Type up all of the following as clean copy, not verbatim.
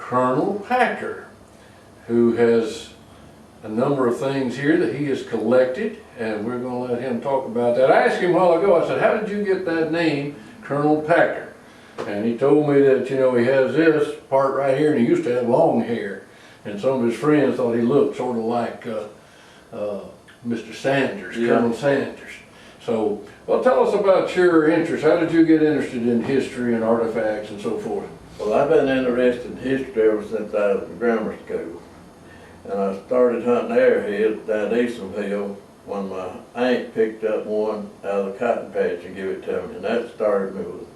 Colonel Packer, who has a number of things here that he has collected, and we're going to let him talk about that. I asked him a while ago, I said, how did you get that name, Colonel Packer? And he told me that, you know, he has this part right here, and he used to have long hair. And some of his friends thought he looked sort of like Mr. Sanders, yeah. Colonel Sanders. So, well, tell us about your interest. How did you get interested in history and artifacts and so forth? Well, I've been interested in history ever since I was in grammar school. And I started hunting arrowheads down Eastham Hill when my aunt picked up one out of the cotton patch and gave it to me. And that started me with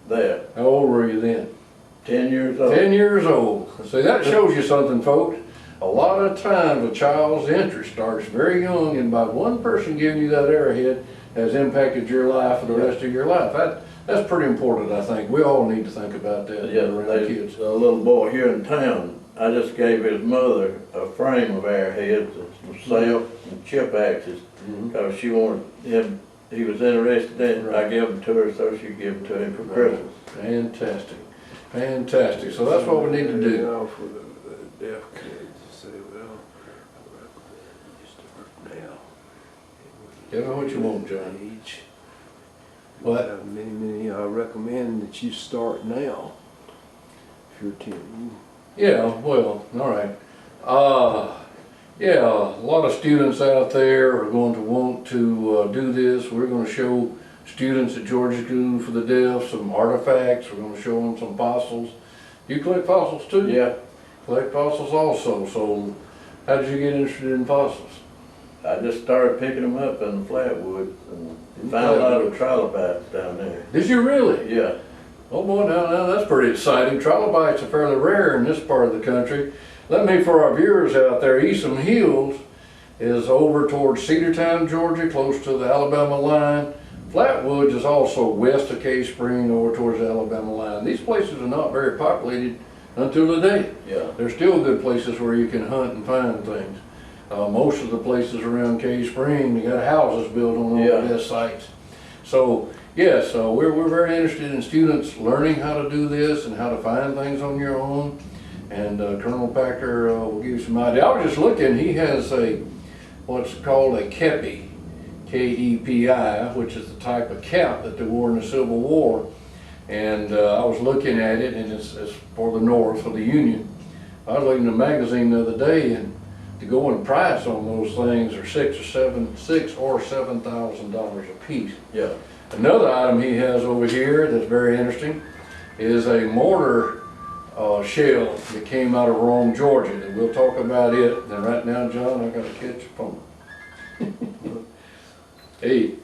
that. How old were you then? 10 years old. 10 years old. See, that shows you something, folks. A lot of times a child's interest starts very young, and by one person giving you that arrowhead has impacted your life for the rest of your life. That's pretty important, I think. We all need to think about that. Yeah, around kids. A little boy here in town, I just gave his mother a frame of arrowheads and some self and chip axes because she wanted him. He was interested in it. Right. I gave them to her so she could give them to him for Christmas. Fantastic. Fantastic. So that's what we need to do. For the deaf kids, say, well, you start now. Tell me what you want, John. Age. What? Many, I recommend that you start now. If you're 10. Yeah, well, all right. Yeah, a lot of students out there are going to want to do this. We're going to show students at Georgia School for the Deaf some artifacts. We're going to show them some fossils. You collect fossils too? Yeah. Collect fossils also. So how did you get interested in fossils? I just started picking them up in the flatwoods and found a lot of trilobites down there. Did you really? Yeah. Oh boy, now that's pretty exciting. Trilobites are fairly rare in this part of the country. Let me, for our viewers out there, Eastham Hills is over towards Cedartown, Georgia, close to the Alabama line. Flatwoods is also west of Cave Spring, over towards the Alabama line. These places are not very populated until today. Yeah. They're still good places where you can hunt and find things. Most of the places around Cave Spring, they got houses built on all the best sites. So, yes, we're very interested in students learning how to do this and how to find things on your own. And Colonel Packer will give you some idea. I was just looking, he has what's called a kepi, K-E-P-I, which is the type of cap that they wore in the Civil War. And I was looking at it, and it's for the North, for the Union. I was looking at a magazine the other day, and the going price on those things are $6,000 or $7,000 a piece. Yeah. Another item he has over here that's very interesting is a mortar shell that came out of Rome, Georgia. And we'll talk about it. And right now, John, I got to catch a phone. Hey,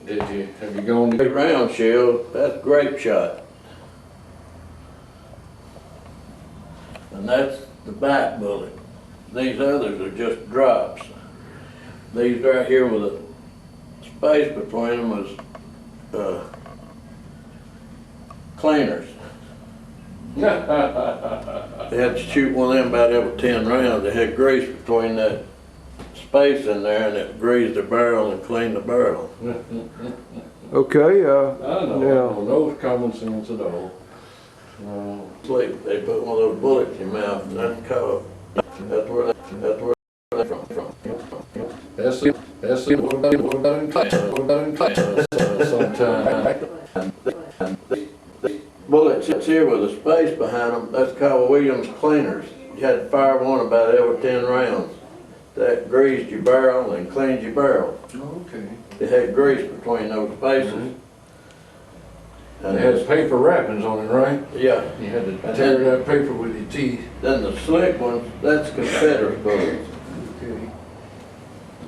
have you gone to Round shell, that's grape shot. And that's the back bullet. These others are just drops. These right here with a space between them is cleaners. They had to shoot one of them about every 10 rounds. They had grease between that space in there, and it greased the barrel and cleaned the barrel. Okay, I don't know no common sense at all. They put one of those bullets in your mouth, and that's called. That's where they're from. That's sometime. Bullets here with a space behind them, that's called Williams cleaners. You had to fire one about every 10 rounds. That greased your barrel and cleaned your barrel. Oh, okay. It had grease between those spaces. And it has paper wrappings on it, right? Yeah. You had to tear that paper with your teeth. Then the slick ones, that's Confederate bullets. Okay.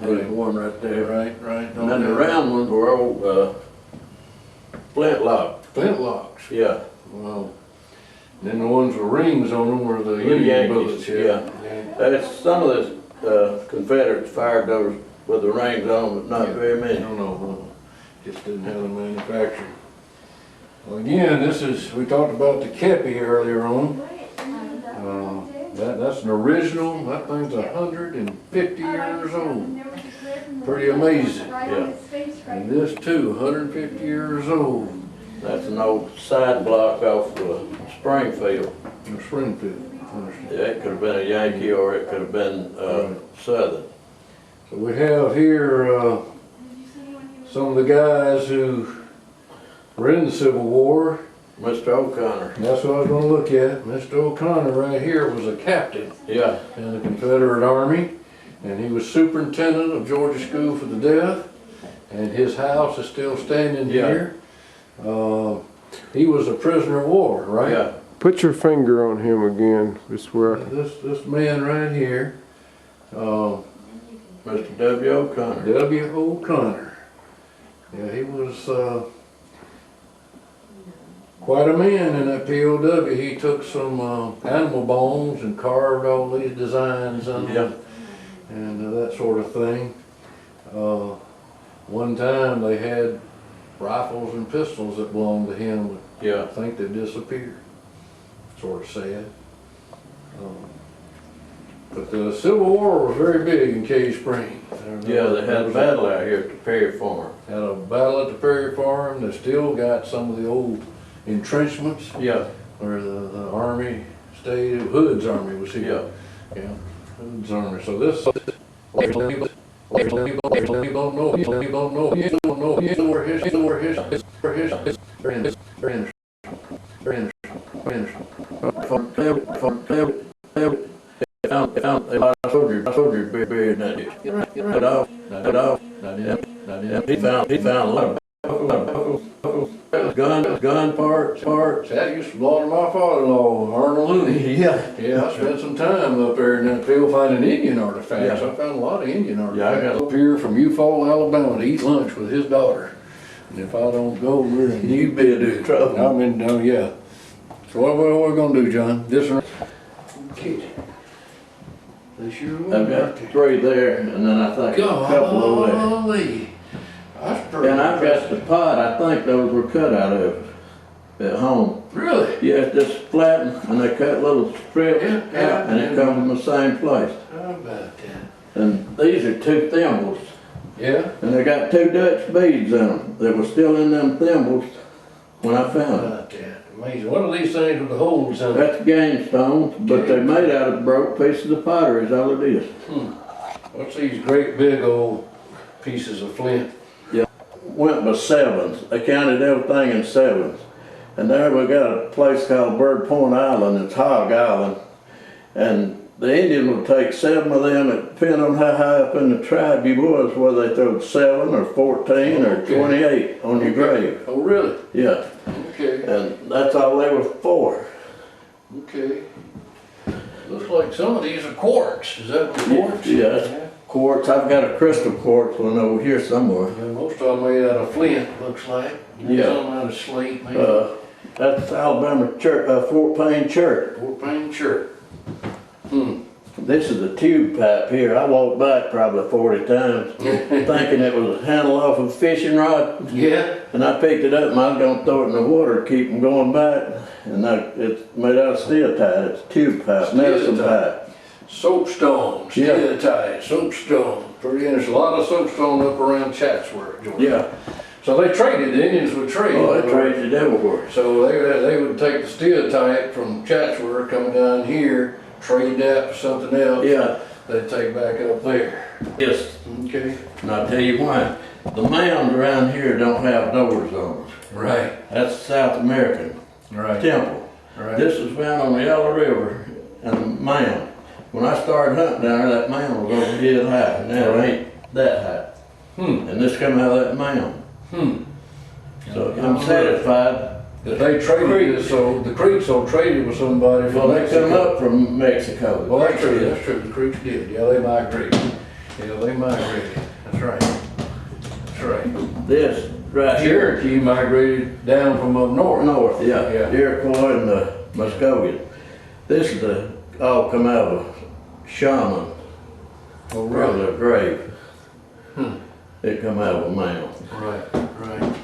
There's one right there. Right. And then the round ones were old flintlock. Flintlocks. Yeah. Wow. And then the ones with rings on them were the Union bullets. Yeah. That's some of the Confederates fired those with the rings on, but not very many. No. Just didn't have the manufacturing. Well, again, we talked about the kepi earlier on. That's an original. That thing's 150 years old. Pretty amazing. Yeah. And this too, 150 years old. That's an old side block off of Springfield. In Springfield. Understand. Yeah, it could have been a Yankee or it could have been Southern. So we have here some of the guys who were in the Civil War. Mr. O'Connor. And that's what I was going to look at. Mr. O'Connor right here was a captain Yeah. in the Confederate Army, and he was superintendent of Georgia School for the Deaf, and his house is still standing here. He was a prisoner of war, right? Yeah. Put your finger on him again, just where I can. This man right here, Mr. W. O'Connor. W. O'Connor. Yeah, he was quite a man in that POW. He took some animal bones and carved all these designs on them and that sort of thing. One time they had rifles and pistols that belonged to him, but Yeah. I think they disappeared. Sort of sad. But the Civil War was very big in Cave Spring. Yeah, they had a battle out here at the Perry Farm. Had a battle at the Perry Farm. They still got some of the old entrenchments Yeah. where the Army stayed. Hood's Army was here. Yeah. Yeah, Hood's Army. So this, people don't know. Soldiers buried in that ditch. He found a lot of gun parts. That used to belong to my father-in-law, Arnold Looney. Yeah. Yeah, I spent some time up there in that field finding Indian artifacts. Yeah. I found a lot of Indian Yeah, I artifacts. got- Up here from Eufaula, Alabama to eat lunch with his daughter. And if I don't go, we're in You'd be in trouble. I'm in, yeah. So what are we gonna do, John? This one? They sure will. I've got 3 there, and then I think a couple over there. Golly. That's pretty And I've got impressive. the pot, I think those were cut out of it at home. Really? Yeah, it's just flattened, and they cut little strips Yeah, out, and it comes from the same place. How about that? And these are 2 thimbles, Yeah? and they got 2 Dutch beads in them that were still in them thimbles when I How found them. about that? Amazing. What are these things with the holes in them? That's game stones, but they're made out of broke pieces of pottery is all it is. What's these great big old pieces of flint? Went by 7s. They counted everything in 7s. And there we got a place called Bird Point Island, it's Hog Island. And the Indian would take 7 of them, it depending on how high up in the tribe you was, whether they threw 7 or 14 or 28 on your grave. Oh, really? Yeah, Okay, and that's all they were for. okay. Looks like some of these are quartz. Is that quartz? Yeah, that's quartz. I've got a crystal quartz one over here somewhere. Yeah, most of them made out of flint, looks like. Yeah. Some out of slate, maybe. That's Alabama Church, Fort Payne Church. Fort Payne Church. This is a tube pipe here. I walked back probably 40 times thinking it was a handle off a fishing rod. Yeah. And I picked it up and I was going to throw it in the water to keep them going back. And it's made out of steel tie. It's a tube pipe, Steel medicine tie. pipe. Soapstone, steel tie, soapstone. Pretty interesting. A lot of soapstone up around Chatsworth, Georgia. Yeah. So they traded, the Indians would trade. Oh, they traded it everywhere. So they would take the steel type from Chatsworth, come down here, trade that for something else. Yeah. They'd take back up there. Yes. Okay. And I'll tell you why. The mounds around here don't have doors on them. Right. That's South American Right. temple. Right. This was found on the Yellow River and the mound. When I started hunting down there, that mound was over here high. Now it ain't that high. And this come out of that mound. So I'm satisfied. That they traded this, so the Creeks will traded with somebody Well, from they come Mexico. up from Mexico. Well, that's true, that's true. The Creeks did. Yeah, they migrated. Yeah, they migrated. That's right. That's right. This right here, Cherokee migrated down from up north. north, yeah, Yeah. Iroquois and the Muscogee. This is all come out of a shaman Oh, from really? the grave. It come out of a mound. Right, right.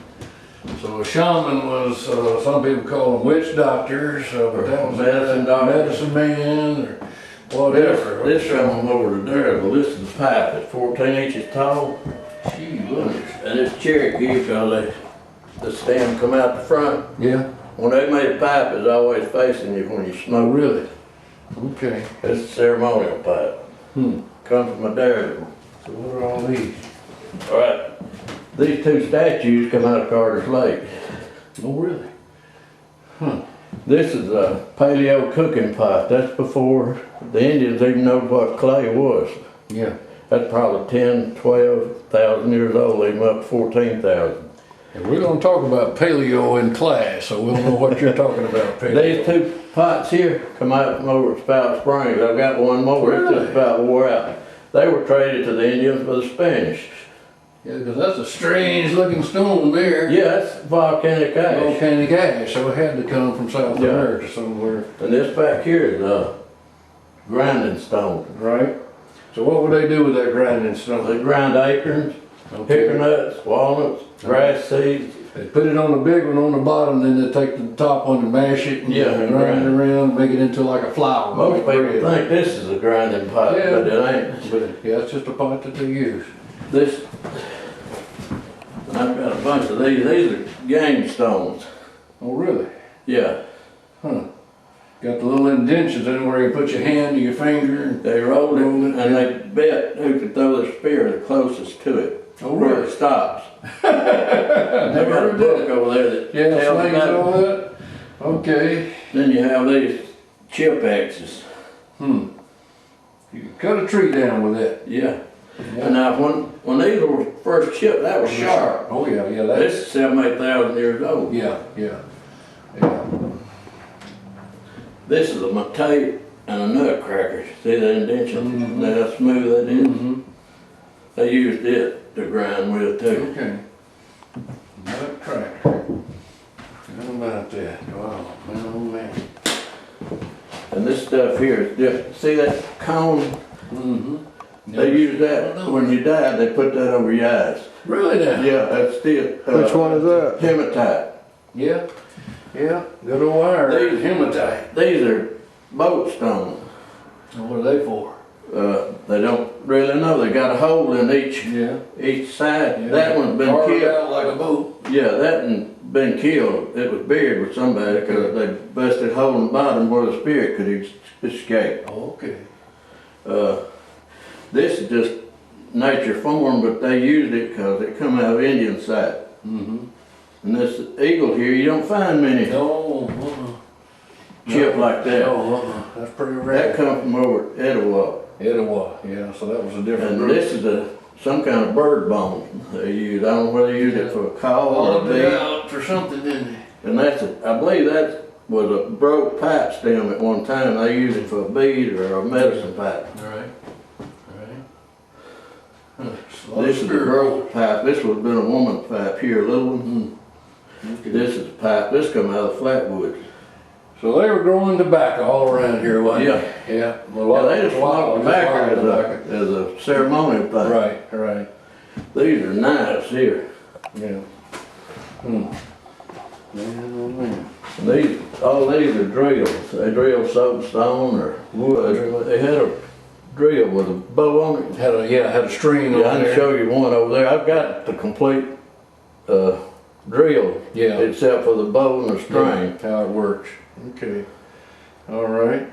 So a shaman was, some people call them witch doctors, but that was Medicine doctor. medicine man or whatever. This come over to there, well, this is the pipe, it's 14 inches tall. Gee whiz. And it's Cherokee because they the stem come out the front. Yeah. When they made a pipe, it's always facing you when you Oh, smoke. really? Okay. It's a ceremonial pipe. Comes from a dairy. So what are all these? All right. These two statues come out of Carter's Lake. Oh, really? This is a paleo cooking pot. That's before the Indians even know what clay was. Yeah. That's probably 10, 12,000 years old, even up to 14,000. And we're gonna talk about paleo in class, so we'll know what you're talking about, paleo. These two pots here come out from over at Spout Springs. I've got one more. It's Really? just about wore out. They were traded to the Indians by the Spanish. Yeah, because that's a strange looking stone there. Yeah, that's volcanic ash. Volcanic ash, so it had to come from South Yeah. America somewhere. And this back here is grinding stone. Right? So what would they do with that grinding They stone? grind acorns, hickory nuts, walnuts, grass seeds. They put it on the big one on the bottom, then they take the top one and mash it and Yeah, and grind it grind. around, make it into like a flour. Most like people bread. think this is a grinding pot, Yeah. but it ain't. But yeah, it's just a pot that they use. This, I've got a bunch of these. These are game stones. Oh, really? Yeah, Huh. Got the little indentions in where you put your hand or your finger. And, they rolled it Rolled it, and they bet who could throw the spear the closest to it. Oh, Where really? it stops. They Never got a heard book that. over there that Yeah, tells slings and about all it. that. Okay. Then you have these chip axes. You can cut a tree down with that. Yeah. And now when these were first chipped, that was sharp. Oh, yeah, yeah. That, This is 7,000, 8,000 years old. yeah, yeah. Yeah. This is a matay and a nutcracker. See that indentation? Mhm. How smooth that is? Mm-hmm. They used it to grind with too. Okay. Nutcracker. How about that? Wow, man, oh man. And this stuff here is different. See that cone? Mm-hmm. They use that when you die. They put that over your eyes. Really now? Yeah, that's still. Which one is that? Hematite. Yeah. Yeah. Good old wire. These- Hematite. These are boat stones. What are they for? They don't really know. They got a hole in each side. Yeah. That one's been Carved killed. out like a boat. Yeah, that one been killed. It was buried with somebody because they busted a hole in the bottom where the spirit could escape. Oh, okay. This is just nature form, but they used it because it come out of Indian side. Mm-hmm. And this eagle here, you don't find many No, chip like that. No, that's pretty That rare. come from over at Etowah. Etowah, yeah, so that was a different And group. this is some kind of bird bone they use. I don't know whether they use it for a call or a Hollowed it bee. out for something, didn't they? And that's, I believe that was a broke pipe stem at one time. They used it for a bead or a medicine pipe. All right. This is a broke pipe. This would have been a woman's pipe here, a little one. This is a pipe. This come out of Flatwoods. So they were growing tobacco all around here, wasn't Yeah. they? Yeah. Yeah, they just smoked tobacco as a ceremonial thing. Right, right. These are knives here. Yeah. Man, oh man. All these are drills. They drill soapstone or wood. They had a drill with a bow on it. Had a string Yeah, I on can there. show you one over there. I've got the complete drill, Yeah. except for the bow and the string. How it works. Okay. All right.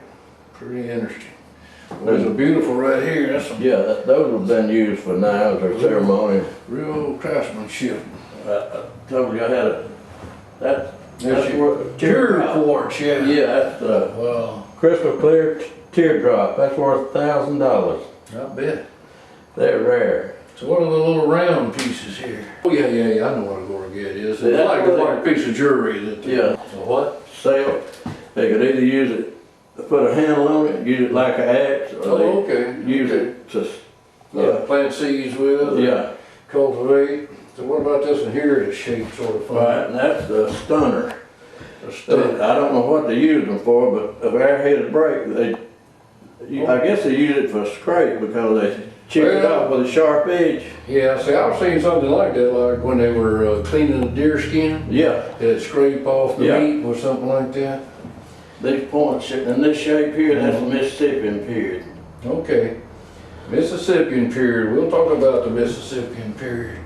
Pretty interesting. There's a beautiful right here. That's some Yeah, those have been used for knives or ceremonial. real craftsmanship. I told you I had that's That's where Pure quartz, yeah. Yeah, that's Wow. crystal clear teardrop. That's worth $1,000. I bet. They're rare. So what are the little round pieces here? Oh yeah, yeah, yeah. I know what a gorget is. It's Yeah, like that's a piece of jewelry that. Yeah. A what? Sale. They could either use it, put a handle on it, use it like an axe, or Oh, they okay. use Okay. it to, Plant seeds with. or yeah. Cultivate. So what about this one here? It's shaped sort of funny. Right, and that's the stunner. A stud. I don't know what they use them for, but if our head break, I guess they use it for scrape because they chip it Well- off with a sharp edge. Yeah, see, I've seen something like that, like when they were cleaning the deer skin. Yeah, It'd scrape off the Yeah. meat or something like that. these points in this shape here, that's the Mississippian period. Okay. Mississippian period. We'll talk about the Mississippian period.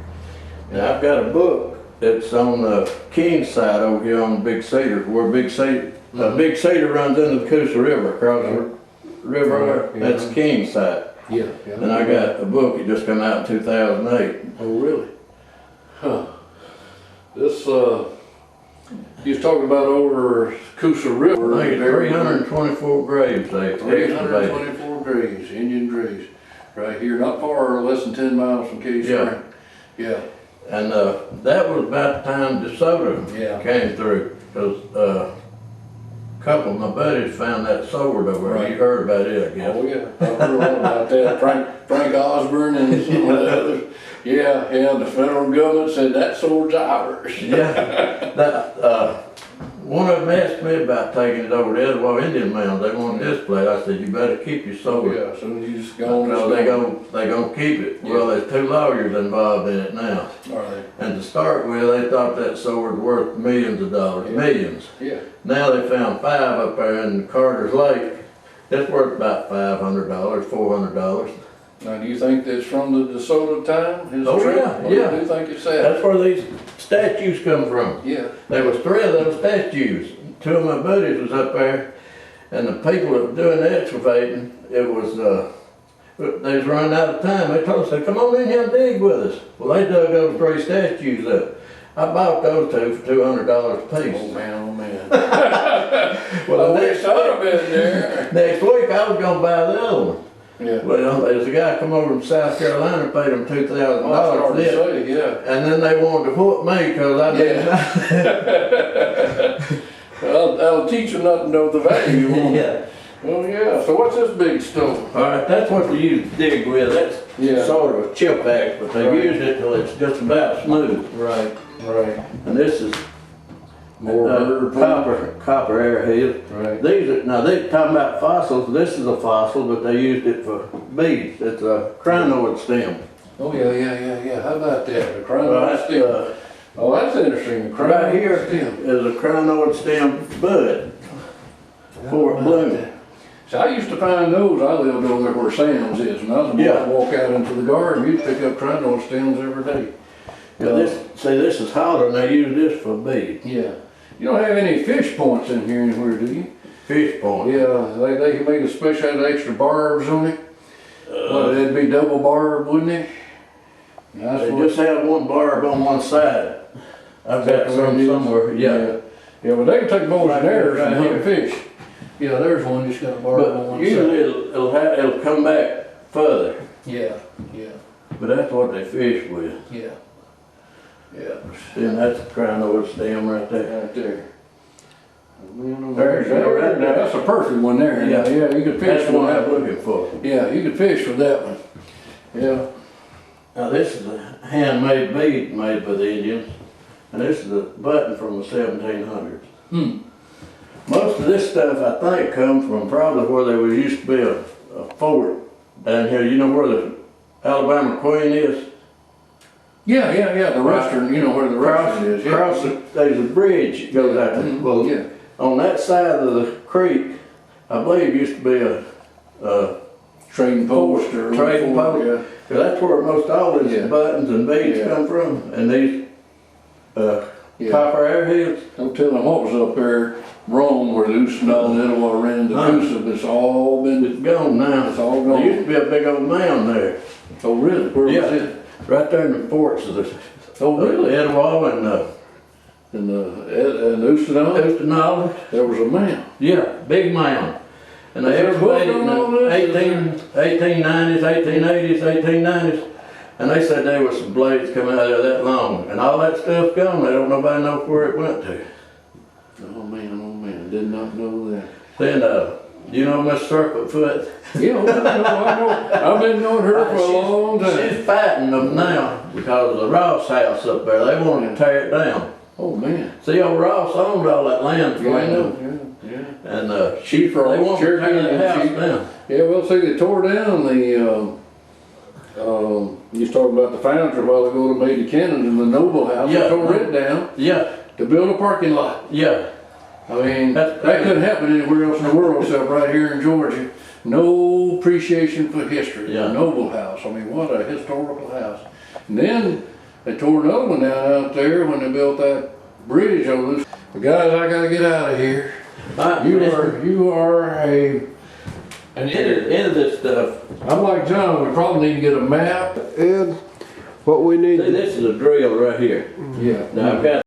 Now I've got a book it's on the King side over here on Big Cedar, where Big Cedar runs into the Coosa River, across the river. Right, yeah. That's King side. Yeah. And I got a book, it just come out in 2008. Oh, really? Huh. This, you was talking about over Coosa River. I think it's 324 graves they excavated. 324 graves, Indian graves, right here, not far, less than 10 miles from Cave Yeah. Spring. Yeah. And that was about the time DeSoto Yeah. came through, because a couple of my buddies found that sword over there. Right. You heard about it, I guess. Oh, yeah, I heard a lot about that. Frank Osborne and some of the others. Yeah, the federal government said that sword's ours. Yeah, that, one of them asked me about taking it over to Edgewater Indian Mound. They want to display it. I said, you better keep your Oh, sword. yeah, as soon as you just go on. No, they gonna keep it. Well, there's 2 lawyers involved in it now. Are they? And to start with, they thought that sword was worth millions of dollars, Yeah. millions. Yeah. Now they found 5 up there in Carter's Lake. It's worth about $500, $400. Now, do you think that's from the DeSoto time? His Oh, trip? yeah, Or yeah. do you think it's that? That's where these statues come from. Yeah. There was 3 of those statues. 2 of my buddies was up there, and the people that were doing the excavating, it was, they was running out of time. They told us, come on in here and dig with us. Well, they dug those 3 statues up. I bought those 2 for $200 a piece. Oh, man, oh, man. Well, I the wish I'd have been there. next week I was gonna buy the other one. Yeah. Well, there's a guy come over from South Carolina, paid him $2,000 Well, that's for hard to this. say, yeah. And then they wanted to whoop me because I didn't. Well, that'll teach them not to know the value. Won't it? Yeah. Oh, yeah. So what's this big stone? All right, that's what they use to dig with. That's Yeah. sort of a chip axe, but they Right. use it till it's just about smooth. Right, right. And this is More bird copper airhead. Right. These are, now they're talking about fossils. This is a fossil, but they used it for beads. It's a crinoid stem. Oh, yeah. How about that? The crown Right, stem. Oh, that's interesting. The crown Right here stem. is a crinoid stem bud for it bloom. So I used to find those. I lived over there where Sam's is. When I was a boy, Yeah. I'd walk out into the garden. You'd pick up crinoid stems every day. Now this is hollow, and they use this for beads. Yeah. You don't have any fish points in here anywhere, do you? Fish point. Yeah, they made a special, had extra barbs on it. Well, it'd be double barb, wouldn't it? That's They what- just have one barb on one side. I've got Is that what some it is? somewhere, yeah. Yeah, but they can take bows Right and arrows here, and right hunt fish. Yeah, there's one just got a barb on But one usually side. it'll come back further, Yeah. but that's what they fish with. Yeah. And that's a crinoid stem right there. Right there. There's that right there. That's a perfect one there. Yeah. Yeah, you could fish That's the with one that I'm one. looking for. Yeah, you could fish with that one. Yeah. Now this is a handmade bead made by the Indians, and this is a button from the 1700s. Hmm. Most of this stuff I think comes from probably where there was used to be a fort down here. You know where the Alabama Queen is? Yeah. The restaurant, you know where the restaurant is. Yeah. Across there's a bridge that goes out there. Mhm. Well, Yeah. on that side of the creek, I believe used to be a Trading post or trading post. Yeah. 'Cause that's where most all these Yeah. buttons and beads Yeah. come from, and these Yeah. copper airheads. Don't tell them what was up there, Rome, where the Usadal and Etowah ran into Coosa, but it's all been, It's gone now. it's all There used gone. to be a big old mound there, Oh, really? Where was Yeah. it? right there in the forts of the Oh, really? Etowah and And Usadal, Ustinala. there was a man. Yeah, big mound. And they Is there a book excavated in on all the this? 1890s, 1880s, 1890s. And they said there was some blades coming out of there that long. And all that stuff's gone. They don't nobody know where it went to. Oh, man, did not know that. Then, you know Miss Circlefoot? Yeah, well, I know. I've been knowing her for a long time. She's fighting them now because of the Ross house up there. They wanted to tear it down. Oh, man. See, old Ross owned all that land for Yeah, I know. them. Yeah. And She they wanted to Cherokee tear that and house she- down. Yeah, well, see, they tore down the, you was talking about the foundry a while ago that made the cannon and the Noble House. They Yeah. tore it down Yeah, to build a parking lot. yeah. I mean, That's that crazy. couldn't happen anywhere else in the world except right here in Georgia. No appreciation for history. Yeah. The Noble House. I mean, what a historical house. And then They tore another one down out there when they built that bridge over this. But guys, I gotta get out of here. You are an idiot. Into this stuff. I'm like John, we probably need to get a map. Ed, what we need. See, this is a drill right here. Yeah. Now I've got